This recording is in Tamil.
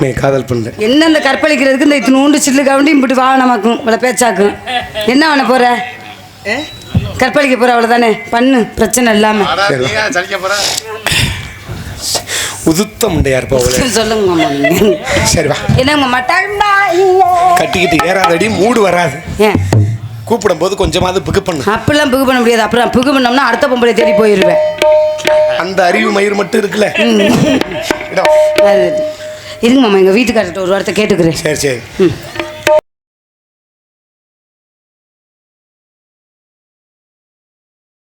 நீ காதல் பண்ண என்ன இந்த கற்பழிக்கிறதுக்கு இந்த இத்தினூண்டு சில்லு கவுண்டி இப்படி வா நமக்கும் இவ்வளோ பேச்சாக்கும் என்ன பண்ண போற கற்பழிக்க போற அவ்வளோதானே பண்ணு பிரச்சனை இல்லாம உதுத்த முண்டையா இருப்பா சொல்லுங்க சரி வா என்னங்க மட்டாண்டா கட்டிக்கிட்டு ஏறாதடி மூடு வராது ஏன் கூப்பிடும் போது கொஞ்சமாவது பிக்கு பண்ணு அப்படிலாம் பிகு பண்ண முடியாது அப்புறம் பிகு பண்ணோம்னா அடுத்த பொம்பளை தேடி போயிடுவேன் அந்த அறிவு மயிர் மட்டும் இருக்குல்ல இருங்க மாமா எங்கள் வீட்டுக்காரர்கிட்ட ஒரு வார்த்தை கேட்டுக்கிறேன் சரி சரி